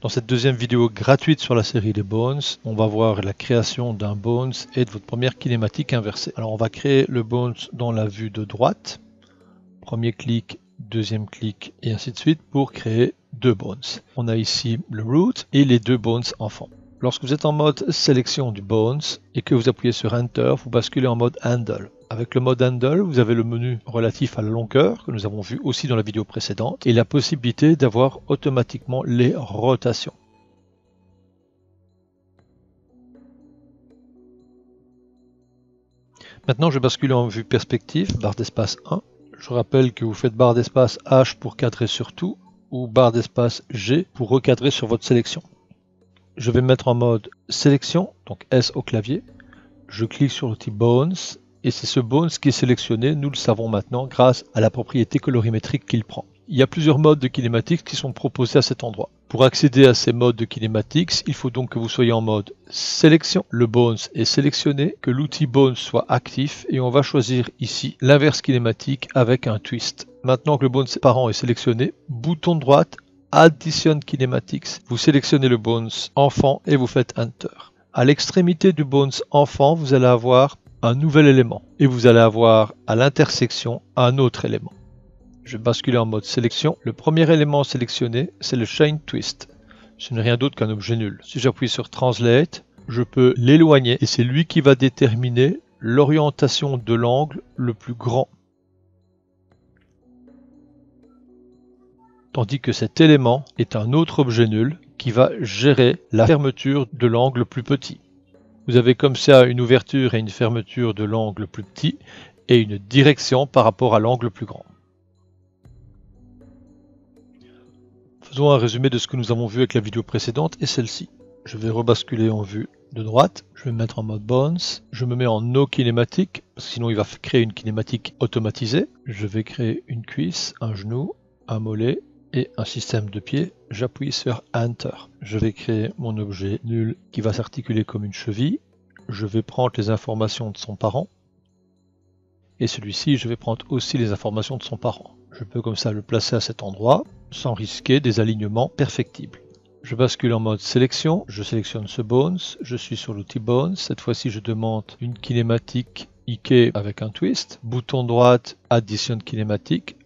Dans cette deuxième vidéo gratuite sur la série des bones, on va voir la création d'un bones et de votre première kinématique inversée. Alors on va créer le bones dans la vue de droite, premier clic, deuxième clic et ainsi de suite pour créer deux bones. On a ici le root et les deux bones enfants. Lorsque vous êtes en mode sélection du bones et que vous appuyez sur Enter, vous basculez en mode handle. Avec le mode handle, vous avez le menu relatif à la longueur que nous avons vu aussi dans la vidéo précédente et la possibilité d'avoir automatiquement les rotations. Maintenant, je bascule en vue perspective, barre d'espace 1. Je rappelle que vous faites barre d'espace H pour cadrer sur tout ou barre d'espace G pour recadrer sur votre sélection. Je vais me mettre en mode sélection, donc S au clavier. Je clique sur l'outil Bones et c'est ce Bones qui est sélectionné, nous le savons maintenant grâce à la propriété colorimétrique qu'il prend. Il y a plusieurs modes de kinématics qui sont proposés à cet endroit. Pour accéder à ces modes de kinématics, il faut donc que vous soyez en mode sélection. Le Bones est sélectionné, que l'outil Bones soit actif et on va choisir ici l'inverse kinématique avec un twist. Maintenant que le Bones parent est sélectionné, bouton droite, Addition Kinematics. Vous sélectionnez le Bones enfant et vous faites Enter. À l'extrémité du Bones enfant, vous allez avoir un nouvel élément et vous allez avoir à l'intersection un autre élément. Je bascule en mode sélection. Le premier élément sélectionné, c'est le Chain Twist. Ce n'est rien d'autre qu'un objet nul. Si j'appuie sur Translate, je peux l'éloigner et c'est lui qui va déterminer l'orientation de l'angle le plus grand. Tandis que cet élément est un autre objet nul qui va gérer la fermeture de l'angle plus petit. Vous avez comme ça une ouverture et une fermeture de l'angle plus petit et une direction par rapport à l'angle plus grand. Faisons un résumé de ce que nous avons vu avec la vidéo précédente et celle-ci. Je vais rebasculer en vue de droite, je vais me mettre en mode Bones, je me mets en No Kinématique, parce que sinon il va créer une kinématique automatisée. Je vais créer une cuisse, un genou, un mollet et un système de pied. J'appuie sur Enter. Je vais créer mon objet nul qui va s'articuler comme une cheville. Je vais prendre les informations de son parent. Et celui-ci, je vais prendre aussi les informations de son parent. Je peux comme ça le placer à cet endroit sans risquer des alignements perfectibles. Je bascule en mode sélection, je sélectionne ce Bones, je suis sur l'outil Bones, cette fois-ci je demande une kinématique IK avec un twist, bouton droite Addition Kinématique,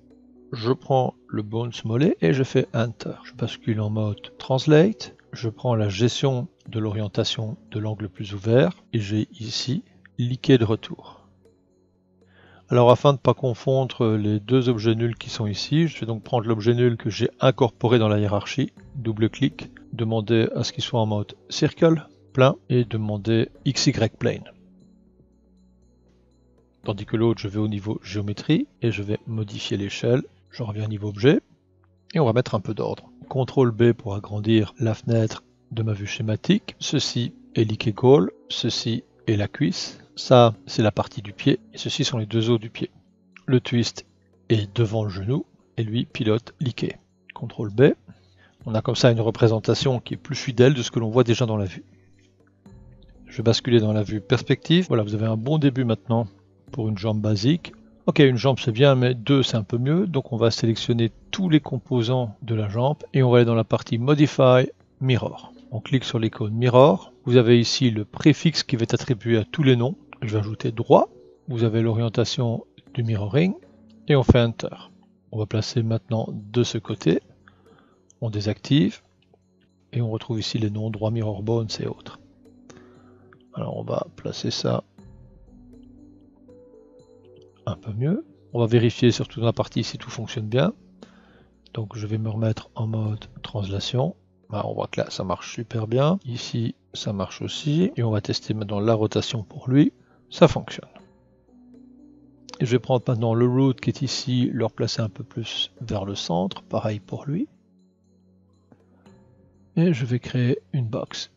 je prends le Bones mollet et je fais Enter. Je bascule en mode Translate, je prends la gestion de l'orientation de l'angle plus ouvert et j'ai ici l'IK de retour. Alors afin de ne pas confondre les deux objets nuls qui sont ici, je vais donc prendre l'objet nul que j'ai incorporé dans la hiérarchie, double-clic, demander à ce qu'il soit en mode circle, plein, et demander XY plane. Tandis que l'autre, je vais au niveau géométrie, et je vais modifier l'échelle, je reviens au niveau objet, et on va mettre un peu d'ordre. CTRL B pour agrandir la fenêtre de ma vue schématique, ceci est l'IK goal, ceci est la cuisse. Ça, c'est la partie du pied, et ceci sont les deux os du pied. Le twist est devant le genou, et lui pilote l'IK. CTRL B. On a comme ça une représentation qui est plus fidèle de ce que l'on voit déjà dans la vue. Je vais basculer dans la vue perspective. Voilà, vous avez un bon début maintenant pour une jambe basique. Ok, une jambe c'est bien, mais deux c'est un peu mieux. Donc on va sélectionner tous les composants de la jambe, et on va aller dans la partie Modify, Mirror. On clique sur l'icône Mirror. Vous avez ici le préfixe qui va être attribué à tous les noms. Je vais ajouter droit, vous avez l'orientation du mirroring et on fait Enter. On va placer maintenant de ce côté, on désactive et on retrouve ici les noms droit, mirror, bones et autres. Alors on va placer ça un peu mieux. On va vérifier surtout dans la partie si tout fonctionne bien. Donc je vais me remettre en mode translation. On voit que là ça marche super bien. Ici ça marche aussi et on va tester maintenant la rotation pour lui. Ça fonctionne. Et je vais prendre maintenant le root qui est ici, le replacer un peu plus vers le centre, pareil pour lui. Et je vais créer une box.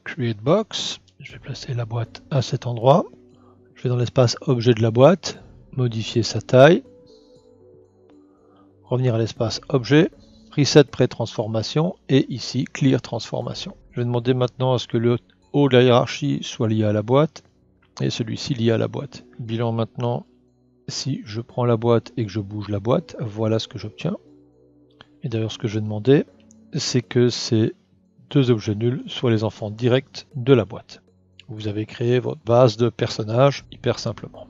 Create box, je vais placer la boîte à cet endroit. Je vais dans l'espace objet de la boîte, modifier sa taille, revenir à l'espace objet, preset pré-transformation et ici clear transformation. Je vais demander maintenant à ce que le haut de la hiérarchie soit lié à la boîte et celui-ci lié à la boîte. Bilan maintenant, si je prends la boîte et que je bouge la boîte, voilà ce que j'obtiens. Et d'ailleurs ce que je vais demander, c'est que ces 2 objets nuls, soit les enfants directs de la boîte. Vous avez créé votre base de personnages hyper simplement.